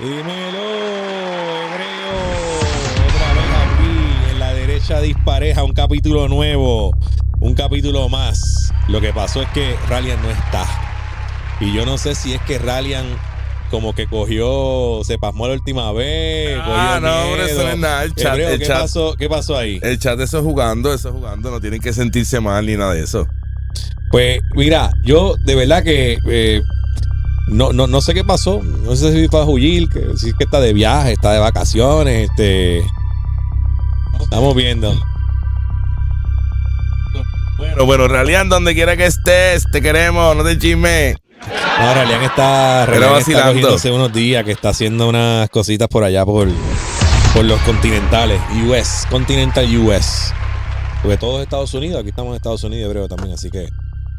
Dímelo, hebreo. Otra vez aquí en la Derecha Dispareja, un capítulo nuevo, un capítulo más. Lo que pasó es que Ralian no está. Y yo no sé si es que Ralian como que se pasmó la última vez. Hombre, eso no es nada. El chat, Hebreo, ¿qué pasó ahí? El chat, eso es jugando, no tienen que sentirse mal ni nada de eso. Pues mira, yo de verdad que no sé qué pasó. No sé si fue a huir, si es que está de viaje, está de vacaciones. Estamos viendo. Bueno, Ralian, donde quiera que estés, te queremos, no te chismes. No, Ralian está cogiéndose unos días, que está haciendo unas cositas por allá por los continentales, Continental US. Porque todo es Estados Unidos, aquí estamos en Estados Unidos, Hebreo también, así que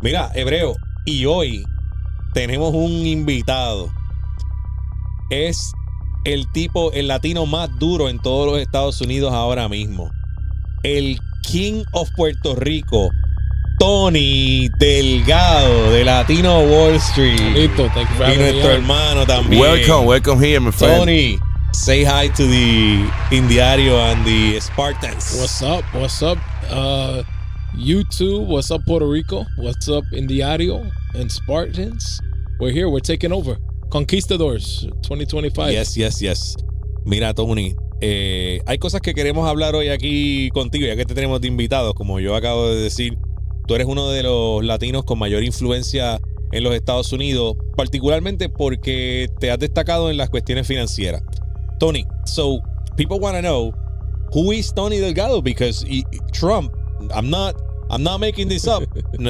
mira, Hebreo, y hoy tenemos un invitado. Es el latino más duro en todos los Estados Unidos ahora mismo. El King of Puerto Rico, Tony Delgado, de Latino Wall Street. Listo, thank you for having me. Y nuestro hermano también. Welcome here, my friend. Tony, say hi to the Indiario and the Spartans. What's up? YouTube, what's up, Puerto Rico? What's up, Indiario and Spartans? We're here, we're taking over. Conquistadors 2025. Yes. Mira, Tony, hay cosas que queremos hablar hoy aquí contigo, ya que te tenemos de invitados. Como yo acabo de decir, tú eres uno de los latinos con mayor influencia en los Estados Unidos, particularmente porque te has destacado en las cuestiones financieras. Tony, so people want to know, who is Tony Delgado? Because Trump, I'm not making this up.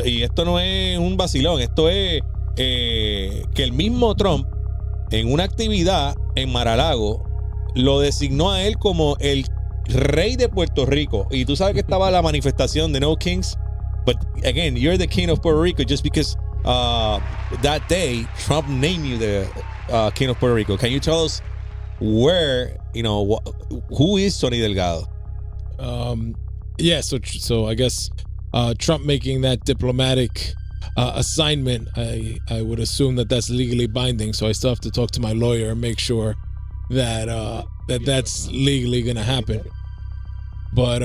Y esto no es un vacilón, esto es que el mismo Trump, en una actividad en Mar-a-Lago, lo designó a él como el rey de Puerto Rico. Y tú sabes que estaba la manifestación de No Kings, but again, you're the king of Puerto Rico just because that day Trump named you the king of Puerto Rico. Can you tell us where, who is Tony Delgado? Yeah, so I guess Trump making that diplomatic assignment, I would assume that's legally binding. So I still have to talk to my lawyer and make sure that that's legally gonna happen. But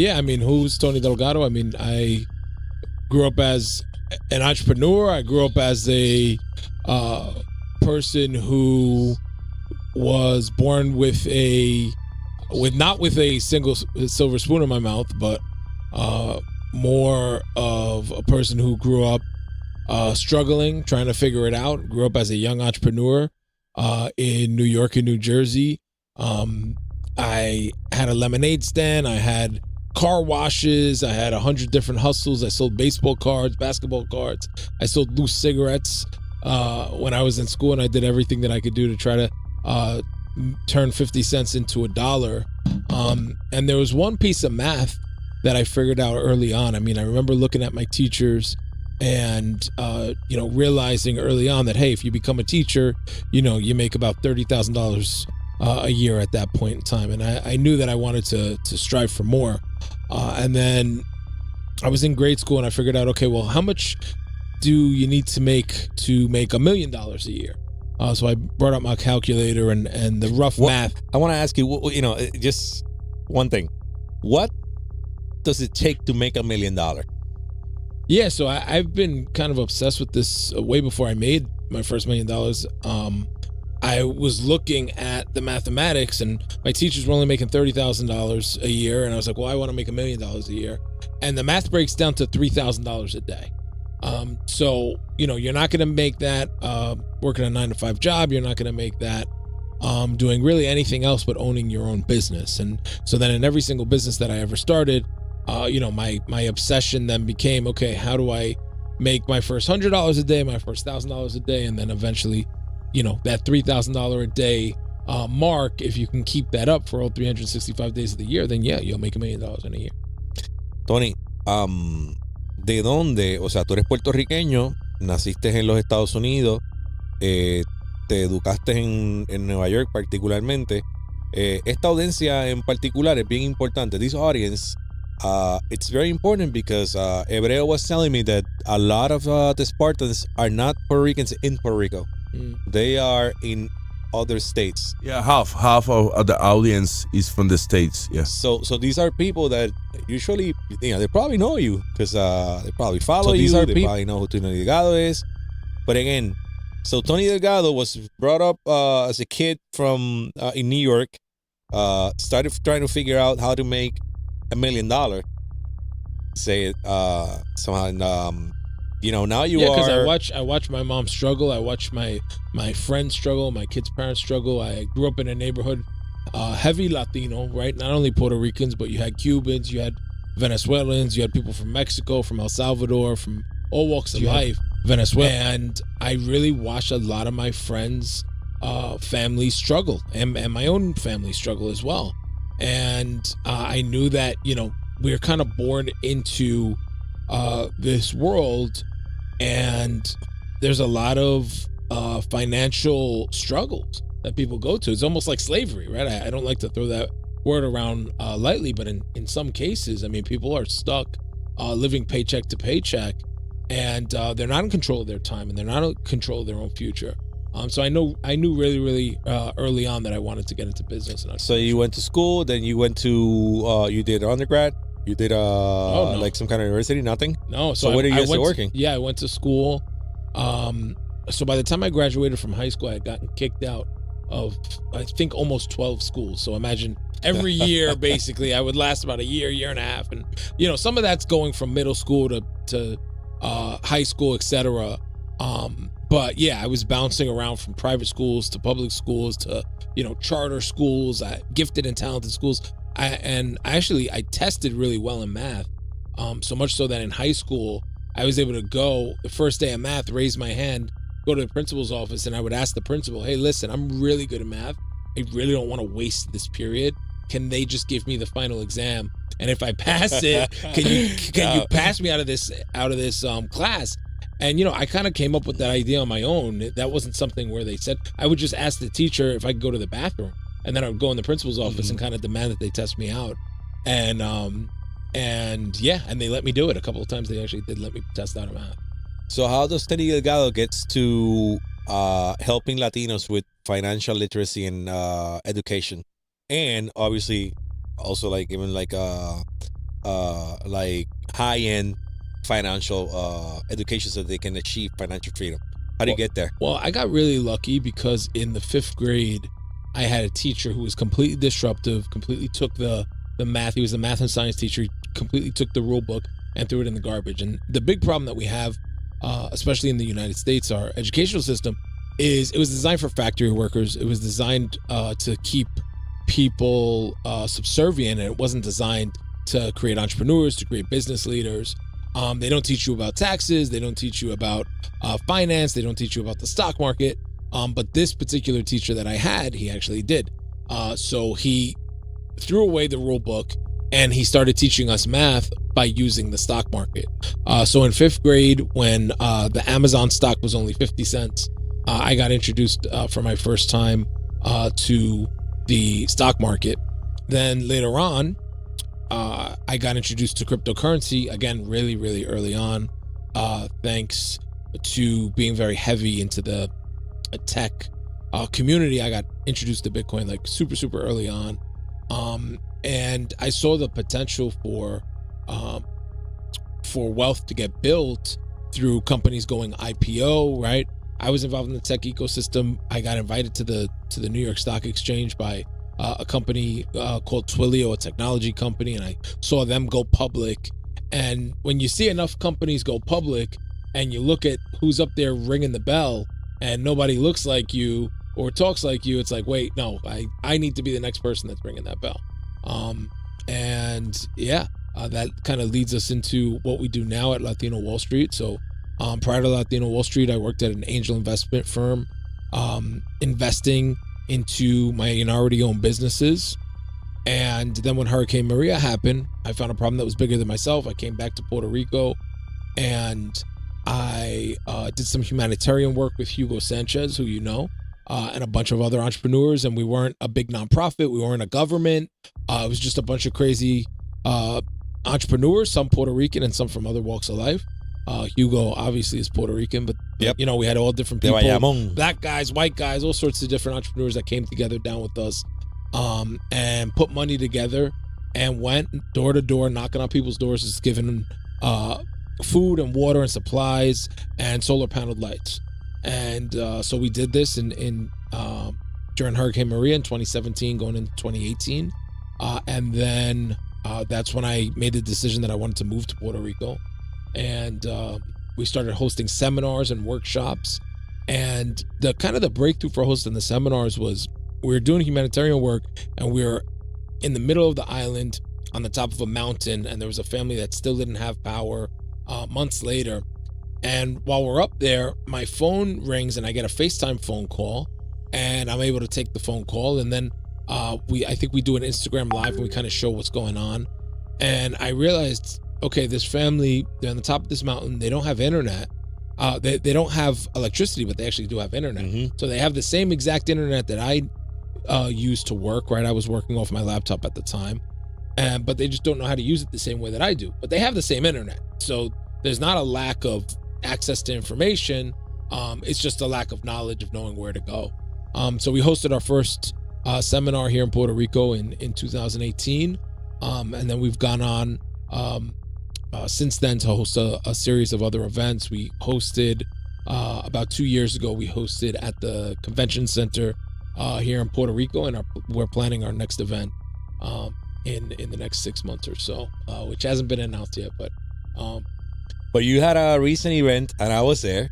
yeah, I mean, who's Tony Delgado? I mean, I grew up as an entrepreneur. I grew up as a person who was born not with a single silver spoon in my mouth, but more of a person who grew up struggling, trying to figure it out. Grew up as a young entrepreneur in New York and New Jersey. I had a lemonade stand. I had car washes. I had 100 different hustles. I sold baseball cards, basketball cards. I sold loose cigarettes when I was in school, and I did everything that I could do to try to turn 50 cents into $1. And there was one piece of math that I figured out early on. I mean, I remember looking at my teachers and, realizing early on that, hey, if you become a teacher, you make about $30,000 a year at that point in time. And I knew that I wanted to strive for more. And then I was in grade school and I figured out, okay, well, how much do you need to make $1 million a year? So I brought up my calculator and the rough math. I want to ask you, just one thing. What does it take to make $1 million? Yeah, so I've been kind of obsessed with this way before I made my first $1 million. I was looking at the mathematics, and my teachers were only making $30,000 a year, and I was like, well, I want to make $1 million a year. And the math breaks down to $3,000 a day. So, you're not going to make that working a 9-to-5 job. You're not going to make that doing really anything else but owning your own business. And so then in every single business that I ever started, my obsession then became, okay, how do I make my first $100 a day, my first $1,000 a day, and then eventually, that $3,000 a day mark, if you can keep that up for all 365 days of the year, then yeah, you'll make $1 million in a year. Tony, ¿de dónde? O sea, tú eres puertorriqueño, naciste en los Estados Unidos, te educaste en Nueva York particularmente. Esta audiencia en particular es bien importante. This audience, it's very important because Hebreo was telling me that a lot of the Spartans are not Puerto Ricans in Puerto Rico. They are in other states. Yeah, half of the audience is from the States. Yes. So these are people that usually, they probably know you because they probably follow you. They probably know who Tony Delgado is. But again, so Tony Delgado was brought up as a kid from in New York. Started trying to figure out how to make $1 million. Say it somehow. And, now you are. Because I watch my mom struggle. I watch my friends struggle. My kids' parents struggle. I grew up in a neighborhood heavy Latino, right? Not only Puerto Ricans, but you had Cubans, you had Venezuelans, you had people from Mexico, from El Salvador, from all walks of life. Venezuela. And I really watched a lot of my friends' families struggle, and my own family struggle as well. And I knew that we're kind of born into this world, and there's a lot of financial struggles that people go to. It's almost like slavery, right? I don't like to throw that word around lightly, but in some cases, I mean, people are stuck living paycheck to paycheck, and they're not in control of their time, and they're not in control of their own future. So I knew really, really early on that I wanted to get into business. And so you went to school, then you went to you did undergrad. You did like some kind of university? Nothing? No. So where did you start working? Yeah, I went to school. So by the time I graduated from high school, I had gotten kicked out of, I think, almost 12 schools. So imagine every year, basically, I would last about a year and a half. And, some of that's going from middle school to high school, etc. But yeah, I was bouncing around from private schools to public schools to, charter schools, gifted and talented schools. I tested really well in math, so much so that in high school, I was able to go the first day of math, raise my hand, go to the principal's office, and I would ask the principal, hey, listen, I'm really good at math. I really don't want to waste this period. Can they just give me the final exam? And if I pass it, can you pass me out of this class? And, I kind of came up with that idea on my own. That wasn't something where they said. I would just ask the teacher if I could go to the bathroom. And then I would go in the principal's office and kind of demand that they test me out. And they let me do it. A couple of times they actually did let me test out of math. So how does Tony Delgado gets to helping Latinos with financial literacy and education? And obviously also like even like high-end financial education so they can achieve financial freedom? How do you get there? Well, I got really lucky because in the 5th grade, I had a teacher who was completely disruptive, completely took the math. He was a math and science teacher. He completely took the rule book and threw it in the garbage. And the big problem that we have, especially in the United States, our educational system, is it was designed for factory workers. It was designed to keep people subservient, and it wasn't designed to create entrepreneurs, to create business leaders. They don't teach you about taxes. They don't teach you about finance. They don't teach you about the stock market. But this particular teacher that I had, he actually did. So he threw away the rule book and he started teaching us math by using the stock market. So in 5th grade, when the Amazon stock was only 50 cents, I got introduced for my first time to the stock market. Then later on, I got introduced to cryptocurrency, again, really, really early on, thanks to being very heavy into the tech community. I got introduced to Bitcoin like super early on, and I saw the potential for wealth to get built through companies going IPO. Right, I was involved in the tech ecosystem. I got invited to the New York Stock Exchange by a company called Twilio, a technology company, and I saw them go public. And when you see enough companies go public, and you look at who's up there ringing the bell, and nobody looks like you or talks like you, it's like, wait, no, I need to be the next person that's ringing that bell. That kind of leads us into what we do now at Latino Wall Street. So prior to Latino Wall Street, I worked at an angel investment firm, investing into minority owned businesses. And then when Hurricane Maria happened, I found a problem that was bigger than myself. I came back to Puerto Rico, and I did some humanitarian work with Hugo Sanchez, who you know, and a bunch of other entrepreneurs. And we weren't a big nonprofit. We weren't a government. It was just a bunch of crazy entrepreneurs, some Puerto Rican and some from other walks of life. Hugo obviously is Puerto Rican, but Yep. you know, we had all different De people, Bayamón. black guys, white guys, all sorts of different entrepreneurs that came together down with us, and put money together and went door to door, knocking on people's doors, just giving them food and water and supplies and solar paneled lights. And so we did this in during Hurricane Maria in 2017, going into 2018, and then that's when I made the decision that I wanted to move to Puerto Rico, and we started hosting seminars and workshops. And the breakthrough for hosting the seminars was we were doing humanitarian work, and we were in the middle of the island on the top of a mountain, and there was a family that still didn't have power months later. And while we're up there, my phone rings and I get a FaceTime phone call, and I'm able to take the phone call. And then I think we do an Instagram live and we kind of show what's going on. And I realized, okay, this family, they're on the top of this mountain. They don't have internet. They don't have electricity, but they actually do have internet. Mm-hmm. So they have the same exact internet that I used to work, right? I was working off my laptop at the time. But they just don't know how to use it the same way that I do. But they have the same internet. So there's not a lack of access to information. It's just a lack of knowledge of knowing where to go. So we hosted our first seminar here in Puerto Rico in 2018. And then we've gone on since then to host a series of other events. We hosted about 2 years ago, we hosted at the convention center here in Puerto Rico, and we're planning our next event in the next 6 months or so, which hasn't been announced yet, but you had a recent event, and I was there.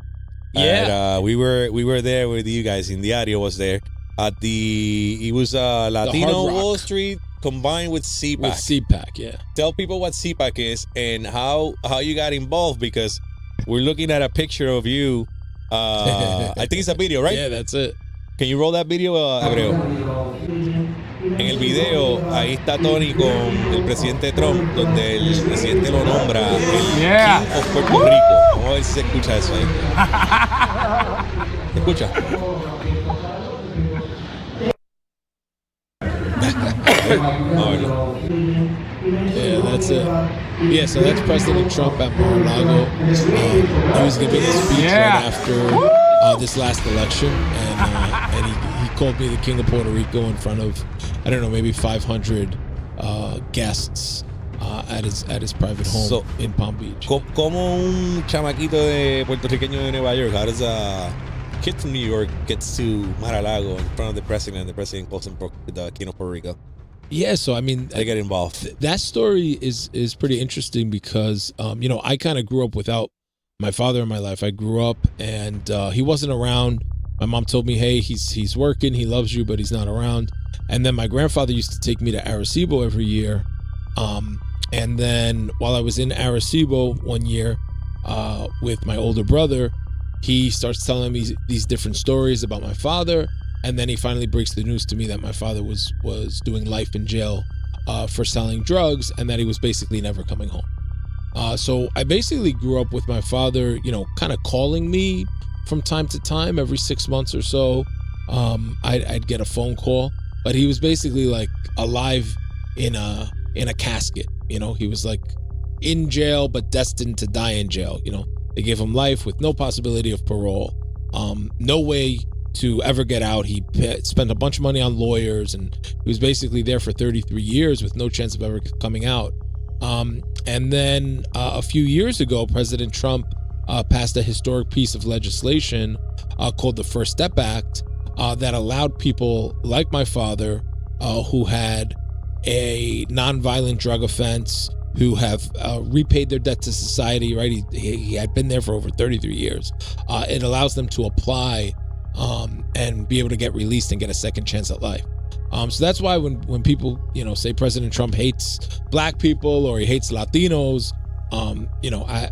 Yeah, and, we were there with you guys. In Diario was there at it was Latino Wall Street combined with CPAC. With CPAC, yeah. Tell people what CPAC is and how you got involved, because we're looking at a picture of you. I think it's a video, right? Yeah, that's it. Can you roll that video, Hebreo? En el video, ahí está Tony con el presidente Trump, donde el presidente lo nombra el King of Puerto Rico. Vamos a ver si se escucha eso ahí. ¿Se escucha? Vamos a verlo. Yeah, that's it. Yeah, so that's President Trump at Mar-a-Lago. He was giving a speech right after this last election, and he called me the King of Puerto Rico in front of, I don't know, maybe 500 guests at his private home in Palm Beach. Como un chamaquito de puertorriqueño de Nueva York, how does a kid from New York gets to Mar-a-Lago in front of the president calls him the King of Puerto Rico? Yeah, so I mean, they get involved. That story is pretty interesting because I kind of grew up without my father in my life. I grew up and he wasn't around. My mom told me, hey, he's working, he loves you, but he's not around. And then my grandfather used to take me to Arecibo every year. And then while I was in Arecibo one year with my older brother, he starts telling me these different stories about my father. And then he finally breaks the news to me that my father was doing life in jail for selling drugs, and that he was basically never coming home. So I basically grew up with my father, kind of calling me from time to time. Every 6 months or so, I'd get a phone call. But he was basically like alive in a casket. He was like in jail, but destined to die in jail. They gave him life with no possibility of parole, no way to ever get out. He spent a bunch of money on lawyers, and he was basically there for 33 years with no chance of ever coming out. And then a few years ago, President Trump passed a historic piece of legislation called the First Step Act that allowed people like my father who had a nonviolent drug offense, who have repaid their debt to society, right? He had been there for over 33 years. It allows them to apply and be able to get released and get a second chance at life. So that's why when people, say President Trump hates black people or he hates Latinos,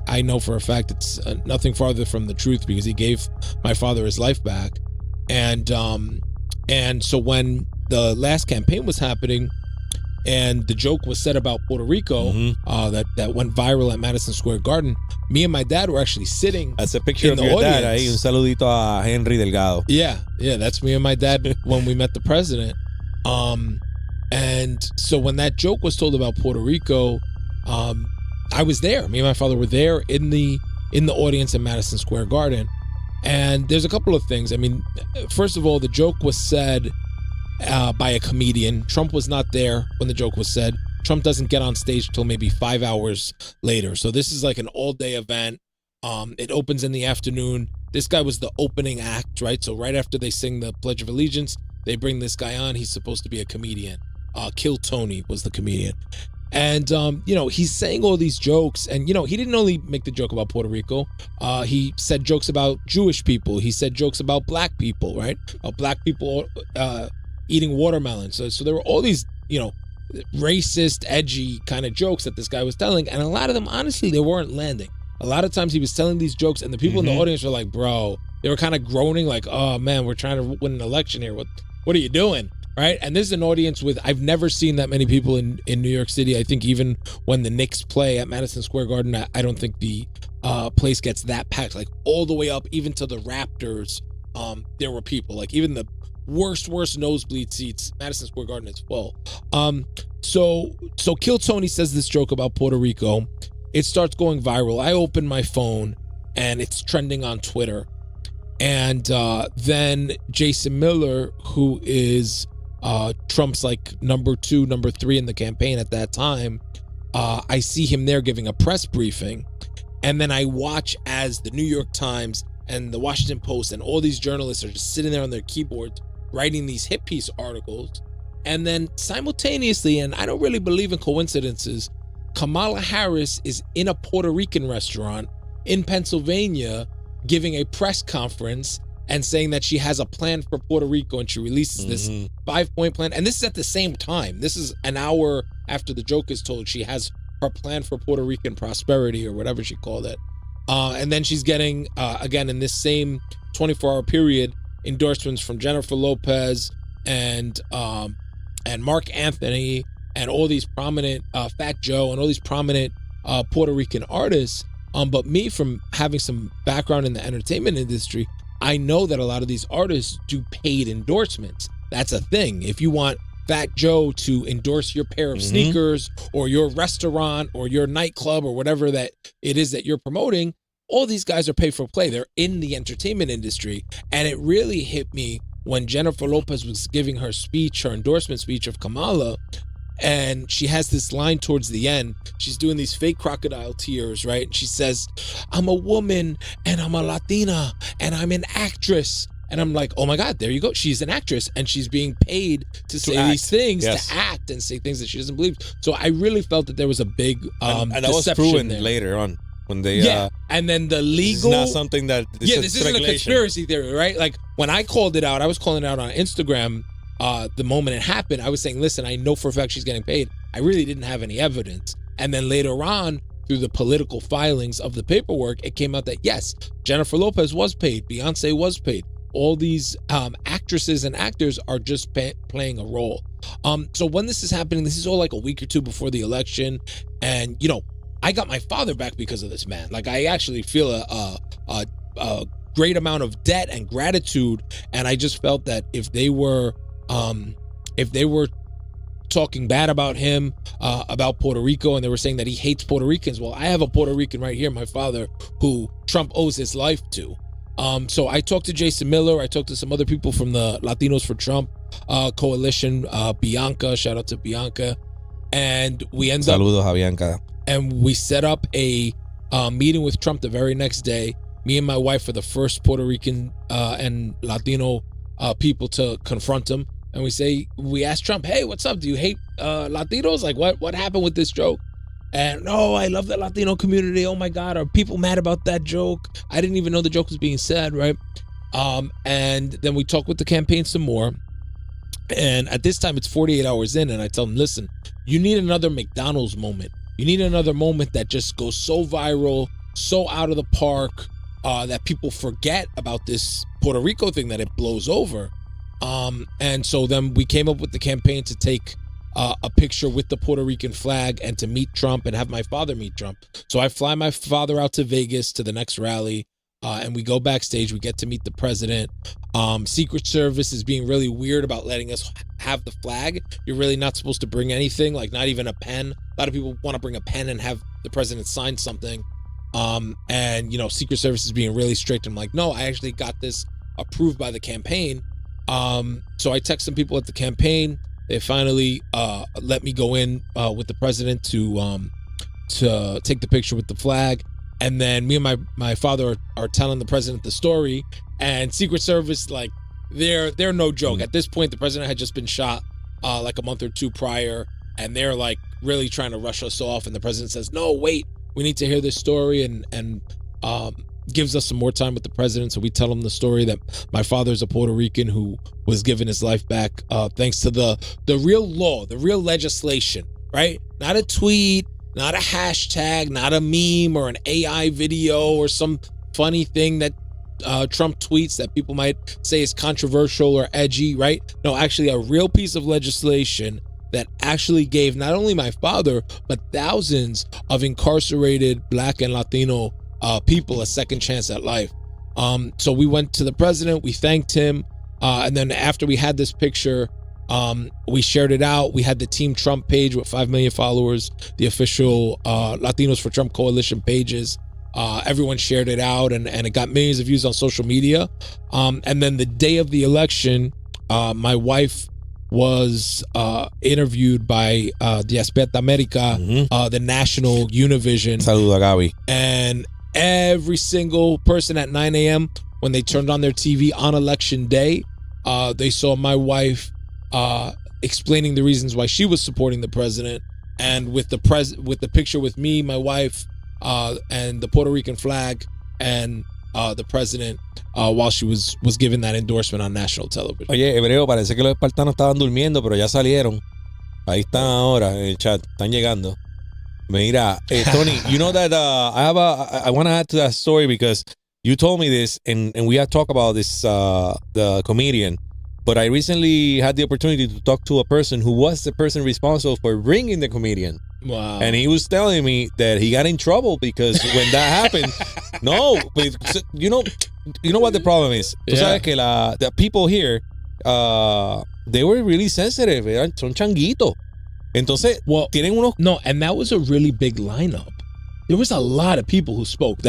I know for a fact it's nothing farther from the truth, because he gave my father his life back. And so when the last campaign was happening and the joke was said about Puerto Rico, that went viral at Madison Square Garden, me and my dad were actually sitting. That's a picture of your dad ahí. Un saludito a Henry Delgado. Yeah, that's me and my dad when we met the president. And so when that joke was told about Puerto Rico, I was there. Me and my father were there in the in the audience in Madison Square Garden. And there's a couple of things. I mean, first of all, the joke was said by a comedian. Trump was not there when the joke was said. Trump doesn't get on stage until maybe 5 hours later. So this is like an all-day event. It opens in the afternoon. This guy was the opening act, right? So right after they sing the Pledge of Allegiance, they bring this guy on. He's supposed to be a comedian. Kill Tony was the comedian. And, he's saying all these jokes. And, he didn't only make the joke about Puerto Rico. He said jokes about Jewish people. He said jokes about black people, right? Black people eating watermelon. So there were all these, racist, edgy kind of jokes that this guy was telling. And a lot of them, honestly, they weren't landing. A lot of times he was telling these jokes and the people in the audience were like, bro, they were kind of groaning like, oh man, we're trying to win an election here. What are you doing? Right. And this is an audience with, I've never seen that many people in New York City. I think even when the Knicks play at Madison Square Garden, I don't think the place gets that packed, like all the way up, even to the Raptors. There were people, like even the worst nosebleed seats, Madison Square Garden is full. So Kill Tony says this joke about Puerto Rico. It starts going viral. I open my phone and it's trending on Twitter. And then Jason Miller, who is Trump's like number 2, number 3 in the campaign at that time, I see him there giving a press briefing. And then I watch as the New York Times and the Washington Post and all these journalists are just sitting there on their keyboards writing these hit piece articles. And then simultaneously, and I don't really believe in coincidences, Kamala Harris is in a Puerto Rican restaurant in Pennsylvania giving a press conference and saying that she has a plan for Puerto Rico, and she releases this 5-point plan. And this is at the same time. This is an hour after the joke is told. She has her plan for Puerto Rican prosperity or whatever she called it. And then she's getting, again, in this same 24-hour period, endorsements from Jennifer Lopez and Mark Anthony and all these prominent Fat Joe and all these prominent Puerto Rican artists. But me, from having some background in the entertainment industry, I know that a lot of these artists do paid endorsements. That's a thing. If you want Fat Joe to endorse your pair of sneakers or your restaurant or your nightclub or whatever that it is that you're promoting, all these guys are pay for play. They're in the entertainment industry. And it really hit me when Jennifer Lopez was giving her speech, her endorsement speech of Kamala, and she has this line towards the end. She's doing these fake crocodile tears, right? And she says, I'm a woman and I'm a Latina and I'm an actress. And I'm like, oh my God, there you go. She's an actress and she's being paid to say these things, to act and say things that she doesn't believe. So I really felt that there was a big and that was proven there later on when they and then the legal, this is not something that this isn't a conspiracy theory, right? Like when I called it out, I was calling it out on Instagram. The moment it happened, I was saying, listen, I know for a fact she's getting paid. I really didn't have any evidence. And then later on, through the political filings of the paperwork, it came out that yes, Jennifer Lopez was paid, Beyonce was paid. All these actresses and actors are just playing a role. So when this is happening, this is all like a week or two before the election. And, I got my father back because of this, man. Like I actually feel a great amount of debt and gratitude. And I just felt that if they were talking bad about him, about Puerto Rico, and they were saying that he hates Puerto Ricans, well, I have a Puerto Rican right here, my father, who Trump owes his life to. So I talked to Jason Miller. I talked to some other people from the Latinos for Trump coalition, Bianca, shout out to Bianca. And we end up, saludos a Bianca. And we set up a meeting with Trump the very next day. Me and my wife were the first Puerto Rican and Latino people to confront him. And we asked Trump, hey, what's up? Do you hate Latinos? Like what happened with this joke? And no, I love the Latino community. Oh my God, are people mad about that joke? I didn't even know the joke was being said, right? And then we talked with the campaign some more. And at this time, it's 48 hours in, and I tell them, listen, you need another McDonald's moment. You need another moment that just goes so viral, so out of the park, that people forget about this Puerto Rico thing, that it blows over. And so then we came up with the campaign to take a picture with the Puerto Rican flag and to meet Trump and have my father meet Trump. So I fly my father out to Vegas to the next rally, and we go backstage. We get to meet the president. Secret Service is being really weird about letting us have the flag. You're really not supposed to bring anything, like not even a pen. A lot of people want to bring a pen and have the president sign something. And, you know, Secret Service is being really strict. I'm like, no, I actually got this approved by the campaign. So I text some people at the campaign. They finally let me go in with the president to take the picture with the flag. And then me and my father are telling the president the story. And Secret Service, like, they're no joke. At this point, the president had just been shot like a month or two prior. And they're like really trying to rush us off. And the president says, no, wait, we need to hear this story. And gives us some more time with the president. So we tell him the story that my father's a Puerto Rican who was given his life back thanks to the real law, the real legislation, right? Not a tweet, not a hashtag, not a meme or an AI video or some funny thing that Trump tweets that people might say is controversial or edgy, right? No, actually a real piece of legislation that actually gave not only my father, but thousands of incarcerated Black and Latino people a second chance at life. So we went to the president, we thanked him, and then after we had this picture, we shared it out. We had the Team Trump page with 5 million followers, the official Latinos for Trump coalition pages. Everyone shared it out, and it got millions of views on social media. And then the day of the election, my wife was interviewed by the Despierta America, the national Univision. Saludo a Gaby. And every single person at 9 a.m. when they turned on their TV on election day, they saw my wife explaining the reasons why she was supporting the president, and with the picture with me, my wife, and the Puerto Rican flag, and the president while she was given that endorsement on national television. Oye, Hebreo, parece que los espartanos estaban durmiendo, pero ya salieron. Ahí están ahora en el chat, están llegando. Mira, Tony, you know that I want to add to that story because you told me this, and we had talked about this, the comedian, but I recently had the opportunity to talk to a person who was the person responsible for bringing the comedian. Wow. And he was telling me that he got in trouble because when that happened, no, but you know what the problem is. Tú sabes que the people here, they were really sensitive. Son changuitos. Entonces, well, tienen unos. No, and that was a really big lineup. There was a lot of people who spoke.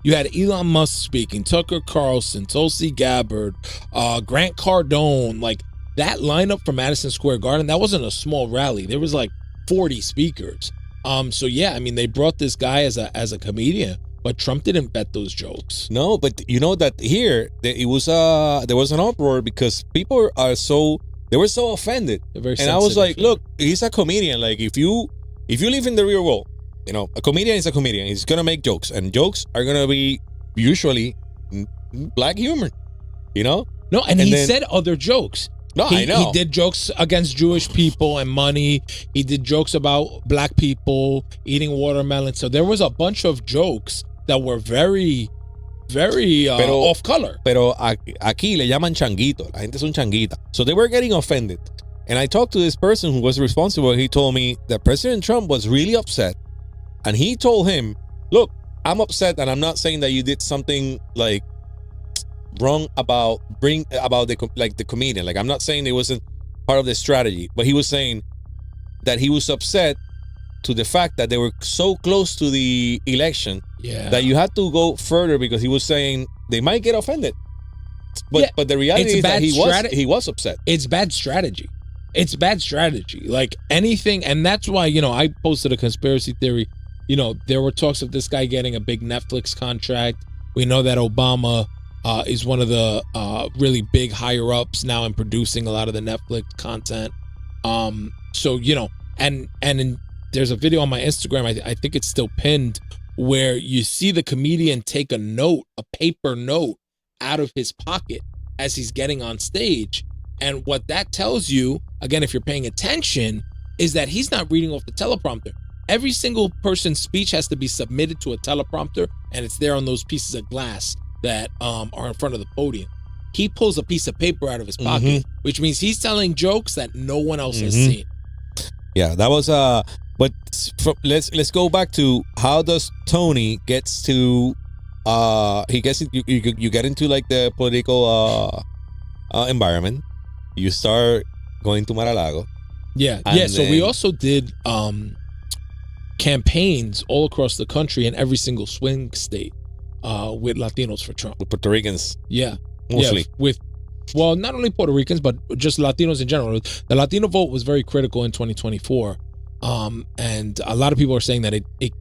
You had Elon Musk speaking, Tucker Carlson, Tulsi Gabbard, Grant Cardone. Like, that lineup from Madison Square Garden, that wasn't a small rally. There was like 40 speakers. So yeah, I mean, they brought this guy as a comedian, but Trump didn't bet those jokes. No, but you know that here there was an uproar because people they were so offended. And I was like, look, he's a comedian. Like, if you live in the real world, you know, a comedian is a comedian. He's gonna make jokes, and jokes are gonna be usually black humor, you know? No, and he said other jokes. No, I know. He did jokes against Jewish people and money. He did jokes about black people eating watermelon. So there was a bunch of jokes that were very, very off color. Pero aquí le llaman changuito. La gente son changuita. So they were getting offended. And I talked to this person who was responsible. He told me that President Trump was really upset. And he told him, look, I'm upset, and I'm not saying that you did something like wrong about the comedian. Like, I'm not saying it wasn't part of the strategy, but he was saying that he was upset to the fact that they were so close to the election that you had to go further, because he was saying they might get offended. But the reality is that he was upset. It's bad strategy. It's bad strategy. Like, anything, and that's why, you know, I posted a conspiracy theory. You know, there were talks of this guy getting a big Netflix contract. We know that Obama is one of the really big higher ups now in producing a lot of the Netflix content. So, you know, and there's a video on my Instagram, I think it's still pinned, where you see the comedian take a paper note out of his pocket as he's getting on stage. And what that tells you, again, if you're paying attention, is that he's not reading off the teleprompter. Every single person's speech has to be submitted to a teleprompter, and it's there on those pieces of glass that are in front of the podium. He pulls a piece of paper out of his pocket, which means he's telling jokes that no one else has seen. Yeah, that was but let's go back to how does Tony gets to you get into like the political environment. You start going to Mar-a-Lago. Yeah. So we also did campaigns all across the country in every single swing state with Latinos for Trump. With Puerto Ricans. Yeah. Mostly. Yeah, well, not only Puerto Ricans, but just Latinos in general. The Latino vote was very critical in 2024. And a lot of people are saying that it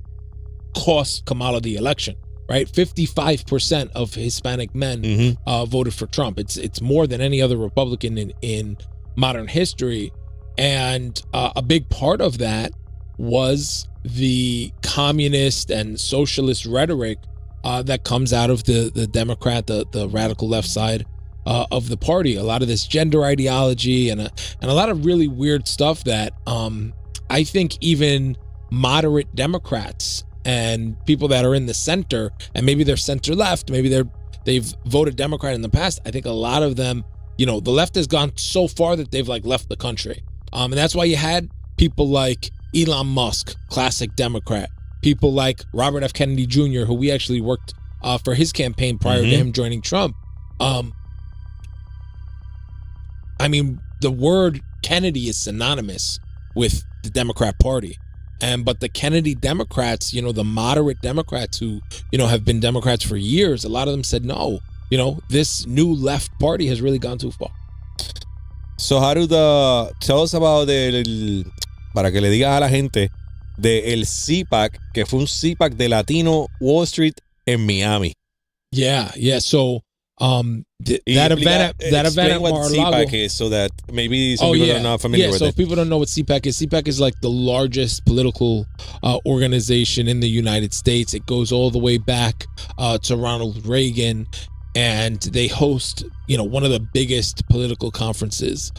cost Kamala the election, right? 55% of Hispanic men voted for Trump. It's more than any other Republican in modern history. And a big part of that was the communist and socialist rhetoric that comes out of the Democrat, the radical left side of the party. A lot of this gender ideology and a lot of really weird stuff that I think even moderate Democrats and people that are in the center, and maybe they're center left, maybe they've voted Democrat in the past. I think a lot of them, the left has gone so far that they've left the country. And that's why you had people like Elon Musk, classic Democrat, people like Robert F. Kennedy Jr., who we actually worked for his campaign prior to him joining Trump. I mean, the word Kennedy is synonymous with the Democrat Party. But the Kennedy Democrats, the moderate Democrats who, have been Democrats for years, a lot of them said, no, this new left party has really gone too far. So tell us about para que le digas a la gente, el CPAC, que fue un CPAC de Latino Wall Street en Miami. Yeah. So that event at Mar-a-Lago CPAC is, so that maybe some people are not familiar with it. So it. if people don't know what CPAC is like the largest political organization in the United States. It goes all the way back to Ronald Reagan, and they host one of the biggest political conferences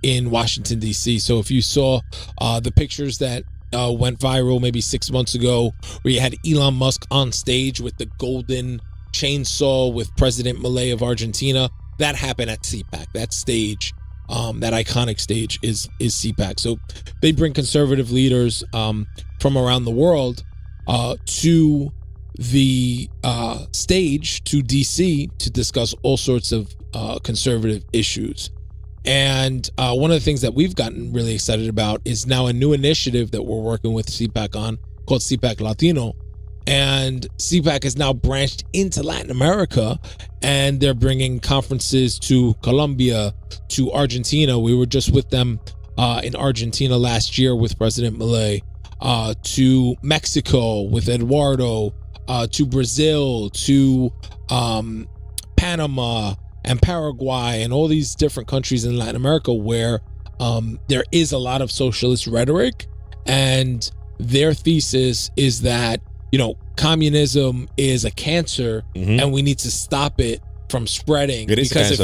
in Washington, D.C. So if you saw the pictures that went viral maybe 6 months ago, where you had Elon Musk on stage with the golden chainsaw with President Milei of Argentina, that happened at CPAC. That stage, that iconic stage is CPAC. So they bring conservative leaders from around the world to the stage to DC to discuss all sorts of conservative issues. And one of the things that we've gotten really excited about is now a new initiative that we're working with CPAC on called CPAC Latino. And CPAC is now branched into Latin America, and they're bringing conferences to Colombia, to Argentina. We were just with them in Argentina last year with President Milei, to Mexico with Eduardo, to Brazil, to Panama and Paraguay, and all these different countries in Latin America where there is a lot of socialist rhetoric. And their thesis is that communism is a cancer, and we need to stop it from spreading. Because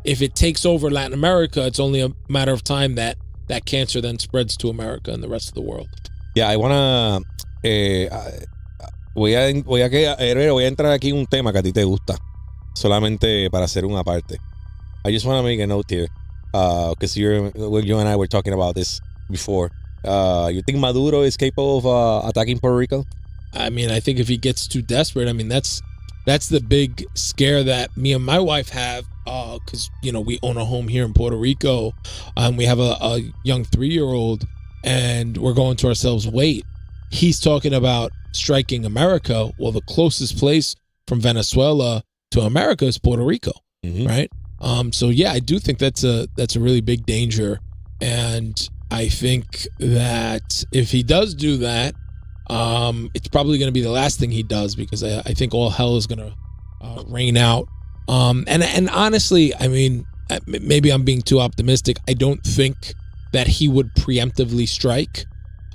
if it takes over Latin America, it's only a matter of time that cancer then spreads to America and the rest of the world. Yeah, I wanna voy a entrar aquí en un tema que a ti te gusta, solamente para hacer una parte. I just want to make a note here, because you and I were talking about this before. You think Maduro is capable of attacking Puerto Rico? I mean, I think if he gets too desperate, I mean, that's the big scare that me and my wife have, because we own a home here in Puerto Rico, and we have a young 3-year-old, and we're going to ourselves, wait, he's talking about striking America. Well, the closest place from Venezuela to America is Puerto Rico, right? So yeah, I do think that's a really big danger, and I think that if he does do that, it's probably going to be the last thing he does, because I think all hell is going to rain out. And honestly, I mean, maybe I'm being too optimistic. I don't think that he would preemptively strike.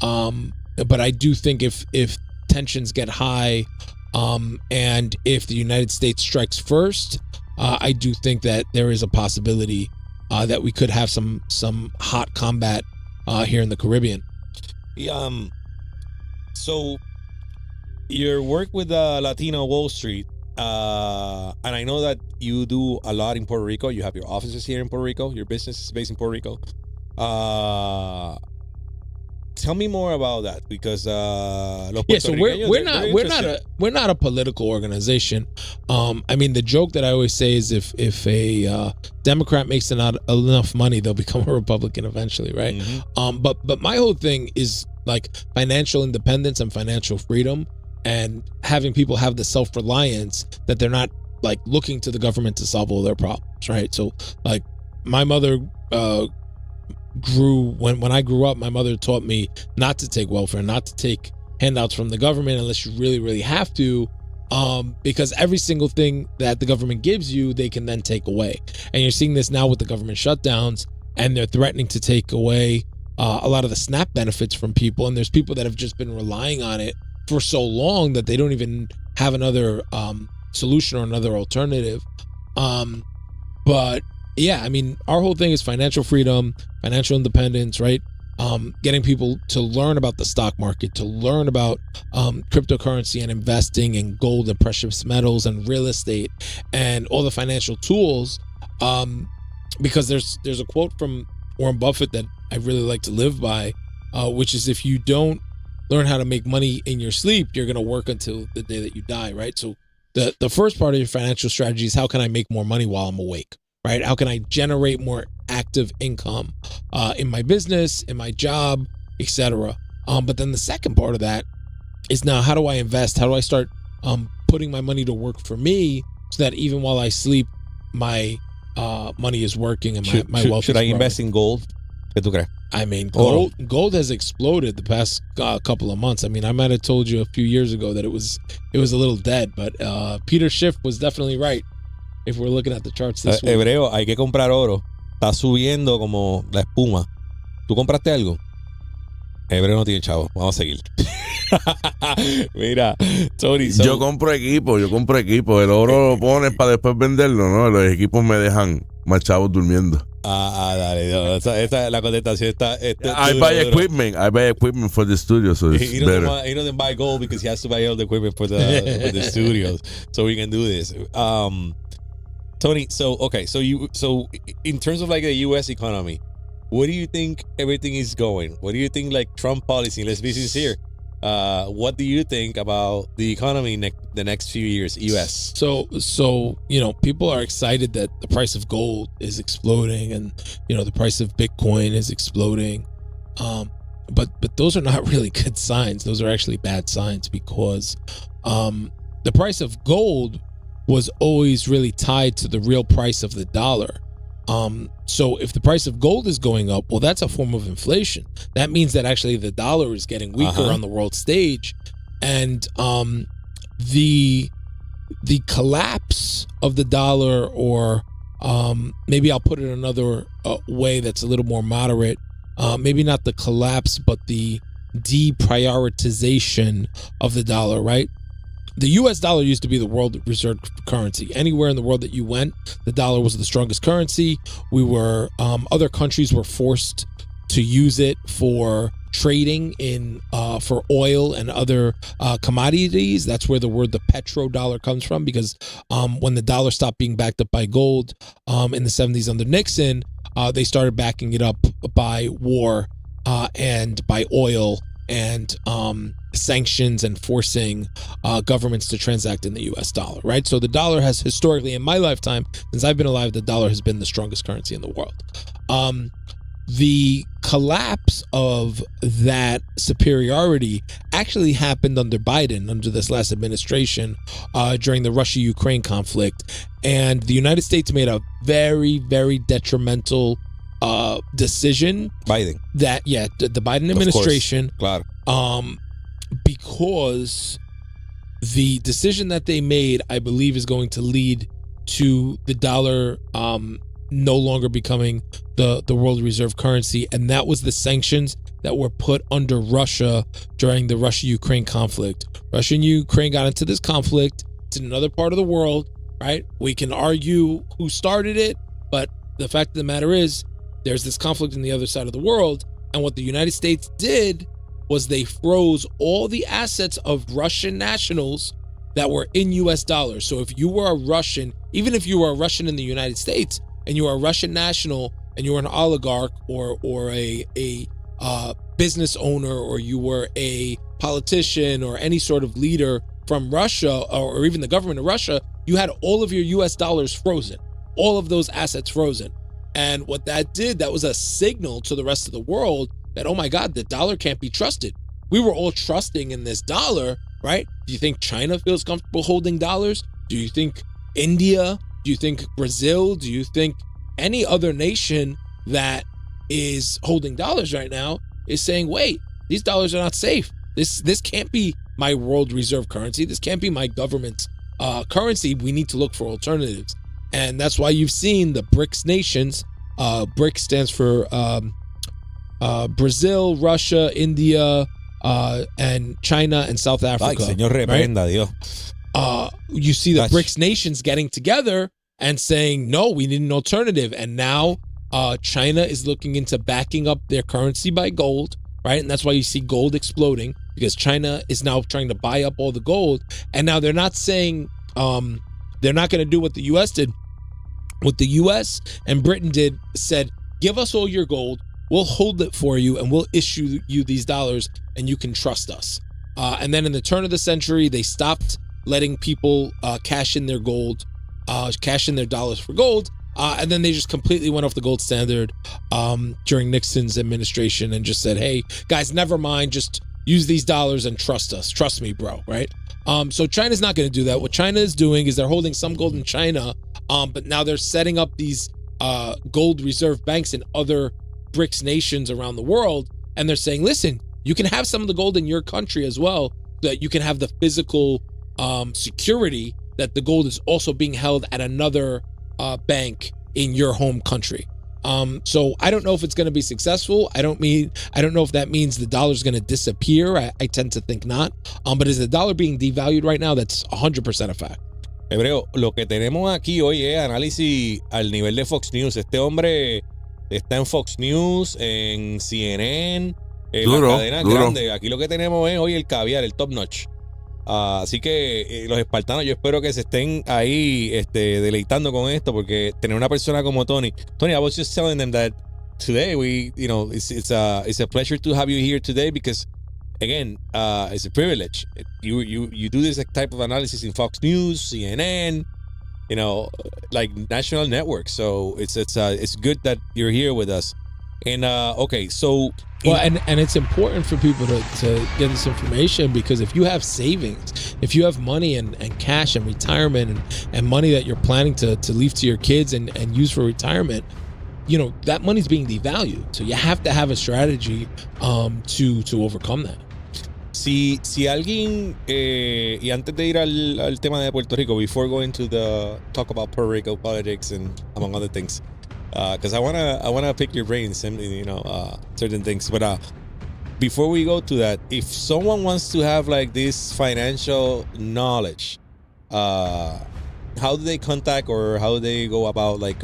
But I do think if tensions get high, and if the United States strikes first, I do think that there is a possibility that we could have some hot combat here in the Caribbean. So your work with Latino Wall Street, and I know that you do a lot in Puerto Rico. You have your offices here in Puerto Rico. Your business is based in Puerto Rico. Tell me more about that, because so we're not a political organization. I mean, the joke that I always say is if a Democrat makes not enough money, they'll become a Republican eventually, right? But my whole thing is like financial independence and financial freedom, and having people have the self-reliance that they're not like looking to the government to solve all their problems, right? So like my mother grew, when I grew up, my mother taught me not to take welfare, not to take handouts from the government unless you really, really have to, because every single thing that the government gives you, they can then take away. And you're seeing this now with the government shutdowns, and they're threatening to take away a lot of the SNAP benefits from people. And there's people that have just been relying on it for so long that they don't even have another solution or another alternative. But yeah, I mean, our whole thing is financial freedom, financial independence, right? Getting people to learn about the stock market, to learn about cryptocurrency and investing in gold and precious metals and real estate and all the financial tools. Because there's a quote from Warren Buffett that I really like to live by, which is, if you don't learn how to make money in your sleep, you're going to work until the day that you die, right? So the first part of your financial strategy is, how can I make more money while I'm awake, right? How can I generate more active income in my business, in my job, etc. But then the second part of that is, now how do I invest? How do I start putting my money to work for me, so that even while I sleep, my money is working and my wealth should is I invest in gold? ¿Qué tú crees? I mean, gold has exploded the past couple of months. I mean, I might have told you a few years ago that it was a little dead, but Peter Schiff was definitely right. If we're looking at the charts this week. Hebreo, hay que comprar oro. Está subiendo como la espuma. ¿Tú compraste algo? Hebreo no tiene chavo. Vamos a seguir. Mira, Tony. Yo compro equipo. El oro lo pones para después venderlo, ¿no? Los equipos me dejan más chavos durmiendo. Dale. No, esta la contestación está I buy equipment for the studio, so it's better. He doesn't buy gold because he has to buy all the equipment for the studios, so we can do this. Tony, so in terms of like the U.S. economy, where do you think everything is going? What do you think, like Trump policy? Let's be sincere. What do you think about the economy the next few years, U.S.? So people are excited that the price of gold is exploding, and the price of Bitcoin is exploding. But those are not really good signs. Those are actually bad signs, because the price of gold was always really tied to the real price of the dollar. So if the price of gold is going up, well, that's a form of inflation. That means that actually the dollar is getting weaker on the world stage, and the collapse of the dollar, or maybe I'll put it another way that's a little more moderate. Maybe not the collapse, but the deprioritization of the dollar, right? The U.S. dollar used to be the world reserve currency. Anywhere in the world that you went, the dollar was the strongest currency. Other countries were forced to use it for trading for oil and other commodities. That's where the word the petrodollar comes from, because when the dollar stopped being backed up by gold in the 70s under Nixon, they started backing it up by war and by oil and sanctions, and forcing governments to transact in the U.S. dollar, right? So the dollar has historically, in my lifetime, since I've been alive, the dollar has been the strongest currency in the world. The collapse of that superiority actually happened under Biden, under this last administration, during the Russia-Ukraine conflict. And the United States made a very, very detrimental decision. Biden. The Biden administration. Claro. Because the decision that they made, I believe, is going to lead to the dollar no longer becoming the world reserve currency. And that was the sanctions that were put under Russia during the Russia-Ukraine conflict. Russia and Ukraine got into this conflict. It's in another part of the world, right? We can argue who started it, but the fact of the matter is, there's this conflict in the other side of the world. And what the United States did was they froze all the assets of Russian nationals that were in US dollars. So if you were a Russian, even if you were a Russian in the United States, and you were a Russian national, and you were an oligarch or a business owner, or you were a politician or any sort of leader from Russia, or even the government of Russia, you had all of your US dollars frozen, all of those assets frozen. And what that did, that was a signal to the rest of the world that, oh my God, the dollar can't be trusted. We were all trusting in this dollar, right? Do you think China feels comfortable holding dollars? Do you think India? Do you think Brazil? Do you think any other nation that is holding dollars right now is saying, wait, these dollars are not safe. This can't be my world reserve currency. This can't be my government's currency. We need to look for alternatives. And that's why you've seen the BRICS nations. BRICS stands for Brazil, Russia, India, and China and South Africa. Ay, señor, reprenda, right? Dios. You see the BRICS nations getting together and saying, no, we need an alternative. And now China is looking into backing up their currency by gold, right? And that's why you see gold exploding, because China is now trying to buy up all the gold. And now they're not saying they're not going to do what the U.S. did. What the U.S. and Britain said, give us all your gold, we'll hold it for you, and we'll issue you these dollars, and you can trust us. And then in the turn of the century, they stopped letting people cash in their gold, cash in their dollars for gold, and then they just completely went off the gold standard during Nixon's administration and just said, hey, guys, never mind, just use these dollars and trust us. Trust me, bro, right? So China's not going to do that. What China is doing is they're holding some gold in China, but now they're setting up these gold reserve banks in other BRICS nations around the world. And they're saying, listen, you can have some of the gold in your country as well, so that you can have the physical security that the gold is also being held at another bank in your home country. So I don't know if it's going to be successful. I don't know if that means the dollar is going to disappear. I tend to think not. But is the dollar being devalued right now? That's 100% a fact. Hebreo, lo que tenemos aquí hoy es análisis al nivel de Fox News. Este hombre está en Fox News, en CNN, en las cadenas grandes. Aquí lo que tenemos es hoy el caviar, el top notch. Así que los espartanos, yo espero que se estén ahí deleitando con esto, porque tener una persona como Tony, I was just telling them that today it's a pleasure to have you here today, because again, it's a privilege. You do this type of analysis in Fox News, CNN, like national networks. So it's good that you're here with us. And okay, so well, and it's important for people to get this information, because if you have savings, if you have money and cash and retirement and money that you're planning to leave to your kids and use for retirement, that money's being devalued. So you have to have a strategy to overcome that. Si alguien, y antes de ir al tema de Puerto Rico, before going to the talk about Puerto Rico politics and among other things, because I wanna pick your brains and certain things. But before we go to that, if someone wants to have like this financial knowledge, how do they contact, or how do they go about like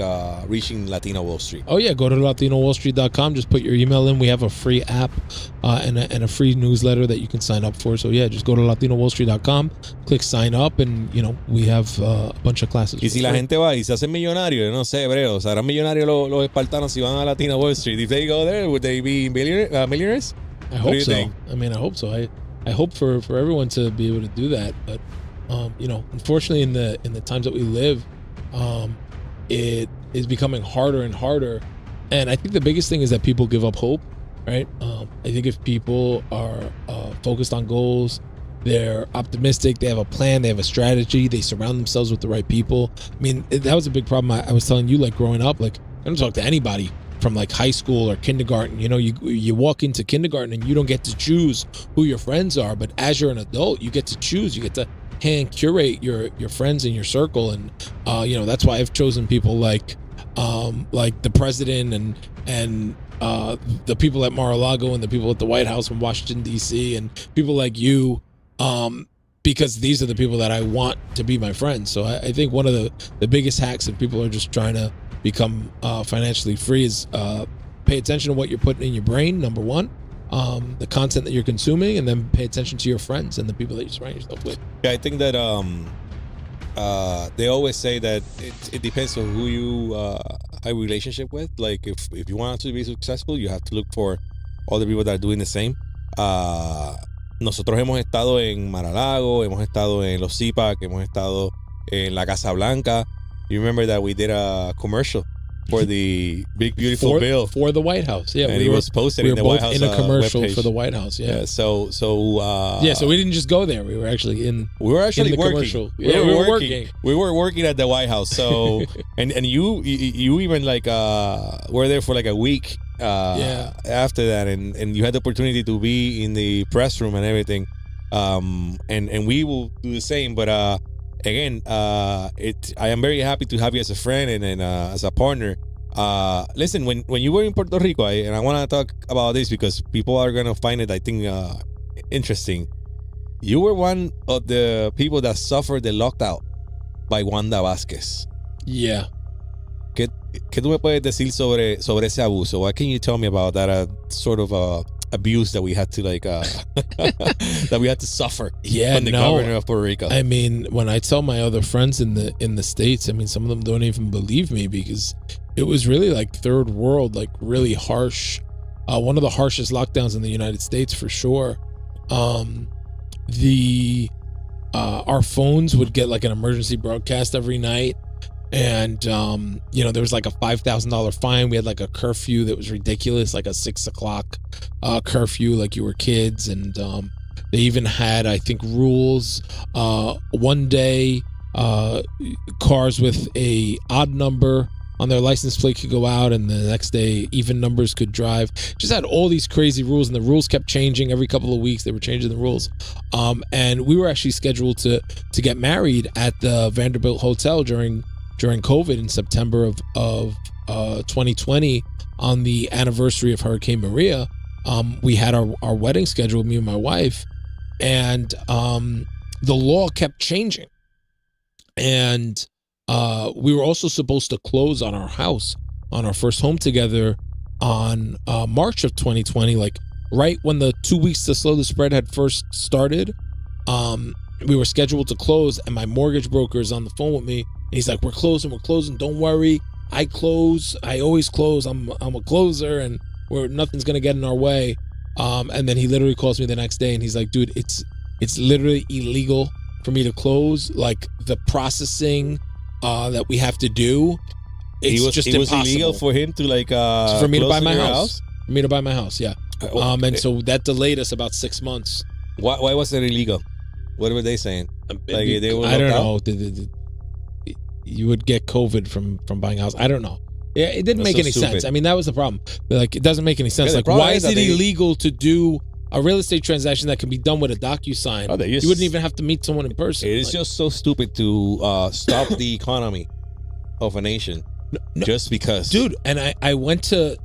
reaching Latino Wall Street? Oh yeah, go to latinowallstreet.com. Just put your email in. We have a free app and a free newsletter that you can sign up for. So yeah, just go to latinowallstreet.com, click sign up, and we have a bunch of classes. Y si la gente va y se hacen millonarios, no sé, hebreo, ¿serán millonarios los espartanos si van a Latino Wall Street? If they go there, would they be millionaires? I hope so. Think? I mean, I hope so. I hope for everyone to be able to do that, but unfortunately, in the times that we live, it is becoming harder and harder. And I think the biggest thing is that people give up hope, right? I think if people are focused on goals, they're optimistic, they have a plan, they have a strategy, they surround themselves with the right people. I mean, that was a big problem. I was telling you, like growing up, like I don't talk to anybody from like high school or kindergarten. You walk into kindergarten and you don't get to choose who your friends are, but as you're an adult, you get to choose. You get to hand curate your friends in your circle, and that's why I've chosen people like the president and the people at Mar-a-Lago and the people at the White House in Washington D.C. and people like you, because these are the people that I want to be my friends. So I think one of the biggest hacks if people are just trying to become financially free is pay attention to what you're putting in your brain, number one. The content that you're consuming, and then pay attention to your friends and the people that you surround yourself with. Yeah, I think that they always say that it depends on who you have a relationship with. Like if you want to be successful, you have to look for other people that are doing the same. Nosotros hemos estado en Mar-a-Lago, hemos estado en los CPAC, hemos estado en la Casa Blanca. You remember that we did a commercial for the big beautiful bill for the White House. Yeah, and he was posted in the White House in a commercial webpage. for the White House. Yeah. So so we didn't just go there. We were actually in. We were actually in the working. Commercial. Yeah, we were working. We were working at the White House. So and you even like were there for like a week. After that, and you had the opportunity to be in the press room and everything. And we will do the same. But again, I am very happy to have you as a friend and as a partner. Listen, when you were in Puerto Rico, and I want to talk about this because people are gonna find it, I think, interesting. You were one of the people that suffered the lockdown by Wanda Vázquez. Yeah. ¿Qué tú me puedes decir sobre ese abuso? What can you tell me about that sort of abuse that we had to that we had to suffer from the governor of Puerto Rico? I mean, when I tell my other friends in the States, I mean, some of them don't even believe me because it was really like third world, like really harsh. One of the harshest lockdowns in the United States for sure. Our phones would get like an emergency broadcast every night. And, there was like a $5,000 fine. We had like a curfew that was ridiculous, like a 6 o'clock curfew, like you were kids. And they even had, I think, rules. One day, cars with a odd number on their license plate could go out, and the next day, even numbers could drive. Just had all these crazy rules, and the rules kept changing every couple of weeks. They were changing the rules. And we were actually scheduled to get married at the Vanderbilt Hotel during COVID in September of 2020 on the anniversary of Hurricane Maria. We had our wedding scheduled, me and my wife, and the law kept changing. And we were also supposed to close on our house, on our first home together on March of 2020, like right when the 2 weeks to slow the spread had first started. We were scheduled to close, and my mortgage broker is on the phone with me. And he's like, we're closing. Don't worry. I close. I always close. I'm a closer, and nothing's going to get in our way. And then he literally calls me the next day, and he's like, dude, it's literally illegal for me to close. Like the processing that we have to do, it's just impossible. It was illegal for him to like for me to buy my house. For me to buy my house, yeah. And so that delayed us about 6 months. Why was it illegal? What were they saying? Like they were I don't know. You would get COVID from buying a house. I don't know. Yeah, it didn't make any sense. I mean, that was the problem. Like, it doesn't make any sense. Like, why is it illegal to do a real estate transaction that can be done with a DocuSign? You wouldn't even have to meet someone in person. It is just so stupid to stop the economy of a nation just because. Dude, and I went to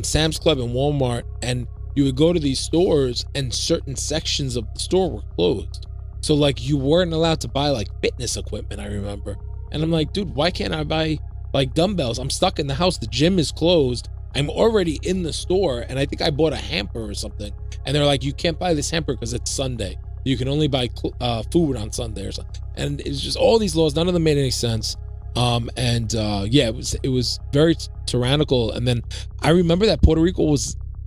Sam's Club and Walmart, and you would go to these stores, and certain sections of the store were closed. So, like, you weren't allowed to buy, like, fitness equipment, I remember. And I'm like, dude, why can't I buy, like, dumbbells? I'm stuck in the house. The gym is closed. I'm already in the store, and I think I bought a hamper or something. And they're like, you can't buy this hamper because it's Sunday. You can only buy food on Sunday or something. And it's just all these laws. None of them made any sense. It was very tyrannical. And then I remember that Puerto Rico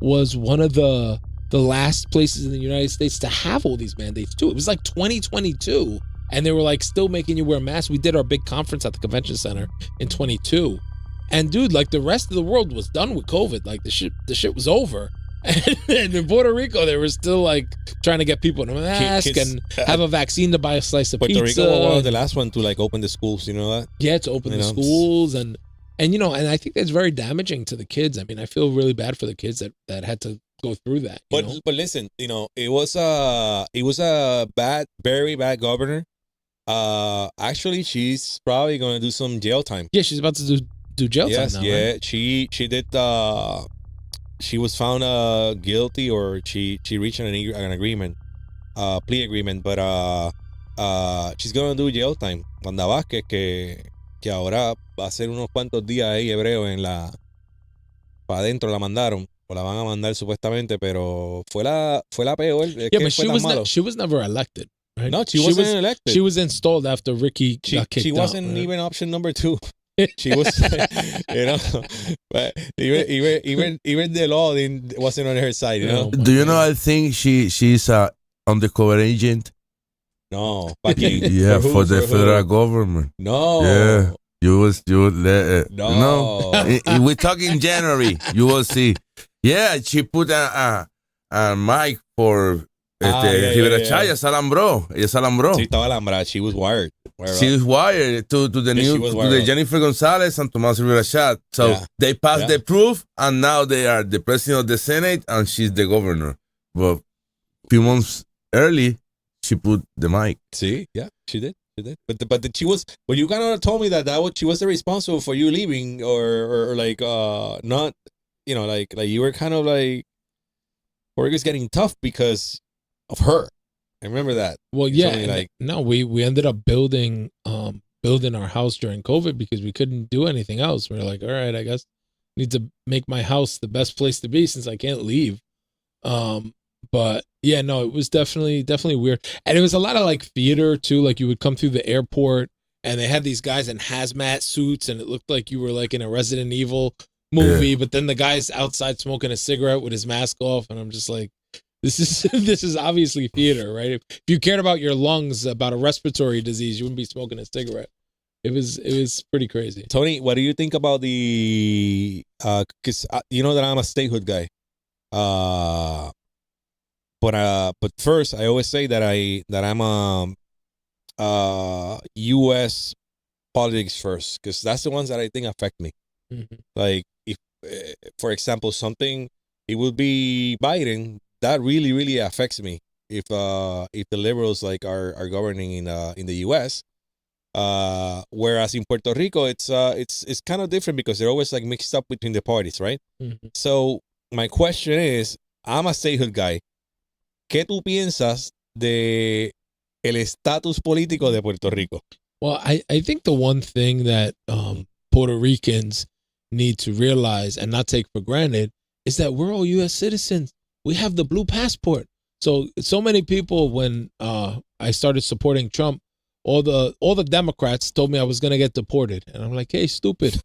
was one of the last places in the United States to have all these mandates too. It was like 2022, and they were like still making you wear masks. We did our big conference at the convention center in 22, and dude, like the rest of the world was done with COVID. Like the shit was over. And in Puerto Rico, they were still like trying to get people to mask and have a vaccine to buy a slice of pizza. Puerto Rico was the last one to like open the schools. You know that? Yeah, to open the schools and and I think that's very damaging to the kids. I mean, I feel really bad for the kids that had to go through that. But listen, it was a very bad governor. Actually, she's probably gonna do some jail time. Yeah, she's about to do jail time now. Yeah, right? She did. She was found guilty, or she reached an agreement, plea agreement. But she's gonna do jail time. Wanda Vázquez, que ahora va a ser unos cuantos días ahí hebreo para adentro la mandaron. O la van a mandar supuestamente, pero fue la peor. But she was never elected. Right? No, she wasn't elected. She was installed after Ricky got kicked out. She wasn't even option number 2. She was, but even the law wasn't on her side. Do you know? I think she's a undercover agent. No, yeah, for the federal government. No, yeah. You will No. we talk in January. You will see. Yeah, she put a mic for Libertad. Ella se alambró. Sí, estaba alambrada. She was wired. She was wired to the Jennifer Gonzalez and Tomás Rivera. So they passed the proof, and now they are the president of the Senate, and she's the governor. But a few months early, she put the mic. See, yeah, she did. But she was. Well, you kind of told me that she was the responsible for you leaving, or like not, like you were kind of like, Puerto Rico's getting tough because of her. I remember that. Well, yeah. We ended up building our house during COVID because we couldn't do anything else. We're like, all right, I guess I need to make my house the best place to be since I can't leave. But yeah, no, it was definitely weird. And it was a lot of like theater too. Like you would come through the airport and they had these guys in hazmat suits and it looked like you were like in a Resident Evil movie, but then the guy's outside smoking a cigarette with his mask off. And I'm just like, this is obviously theater, right? If you cared about your lungs, about a respiratory disease, you wouldn't be smoking a cigarette. It was pretty crazy. Tony, what do you think about the, cause you know that I'm a statehood guy. But first, I always say that I'm U.S. politics first, because that's the ones that I think affect me. Mm-hmm. Like if, for example, it would be Biden. That really, really affects me. If the liberals like are governing in the U.S. Whereas in Puerto Rico, it's kind of different because they're always like mixed up between the parties, right? Mm-hmm. So my question is, I'm a statehood guy. ¿Qué tú piensas de el estatus político de Puerto Rico? Well, I think the one thing that Puerto Ricans need to realize and not take for granted is that we're all U.S. citizens. We have the blue passport. So many people, when I started supporting Trump, all the Democrats told me I was going to get deported. And I'm like, hey, stupid.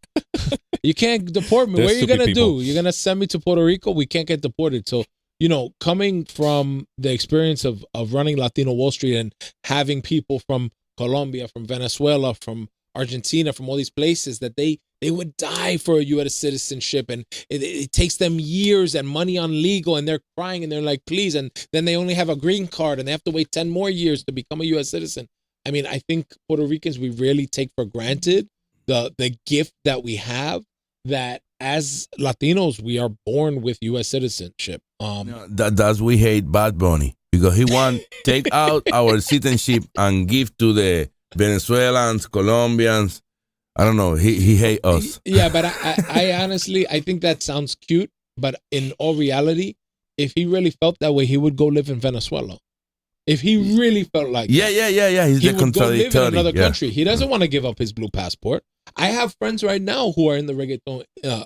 You can't deport me. What are you going to do? You're going to send me to Puerto Rico? We can't get deported. So, coming from the experience of running Latino Wall Street and having people from Colombia, from Venezuela, from Argentina, from all these places that they would die for a U.S. citizenship, and it takes them years and money on legal, and they're crying and they're like, please, and then they only have a green card and they have to wait 10 more years to become a U.S. citizen. I mean, I think Puerto Ricans, we really take for granted the gift that we have, that as Latinos, we are born with U.S. citizenship. That's we hate Bad Bunny because he want take out our citizenship and give to the Venezuelans, Colombians. I don't know. He hate us. Yeah, but I honestly, I think that sounds cute. But in all reality, if he really felt that way, he would go live in Venezuela. If he really felt like yeah. He's he the would go live in contradictory. another country. He doesn't want to give up his blue passport. I have friends right now who are in the reggaeton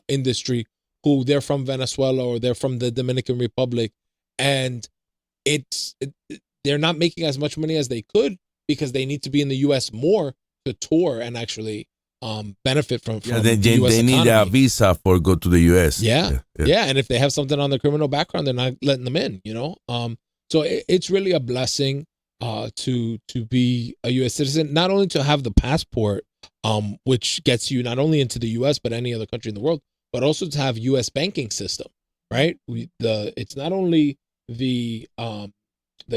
industry who they're from Venezuela or they're from the Dominican Republic, and they're not making as much money as they could because they need to be in the U.S. more to tour and actually benefit from the U.S. They need a visa for go to the U.S. Yeah. And if they have something on their criminal background, they're not letting them in. So it's really a blessing to be a U.S. citizen, not only to have the passport, which gets you not only into the U.S. but any other country in the world, but also to have U.S. banking system, right? It's not only the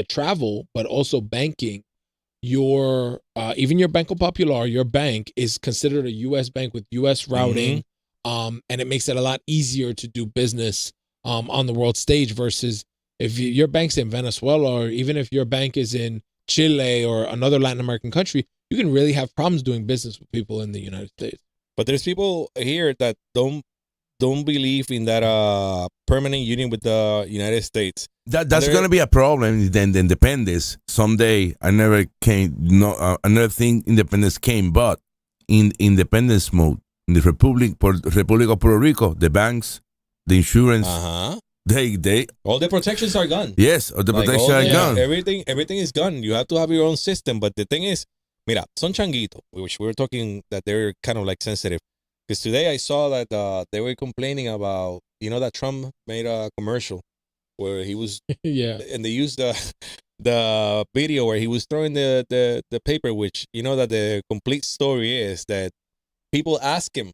travel, but also banking. Even your Banco Popular, your bank is considered a U.S. bank with U.S. routing, and it makes it a lot easier to do business on the world stage versus if your bank's in Venezuela, or even if your bank is in Chile or another Latin American country, you can really have problems doing business with people in the United States. But there's people here that don't believe in that permanent union with the United States. That's going to be a problem. Then the independence someday. I never think independence came, but in independence mode, in the Republic of Puerto Rico, the banks, the insurance. They all the protections are gone. Yes, all the protections are gone. Everything is gone. You have to have your own system. But the thing is, mira, son changuito, which we were talking that they're kind of like sensitive. Because today I saw that they were complaining about, that Trump made a commercial where he was, and they used the video where he was throwing the paper, which that the complete story is that people ask him.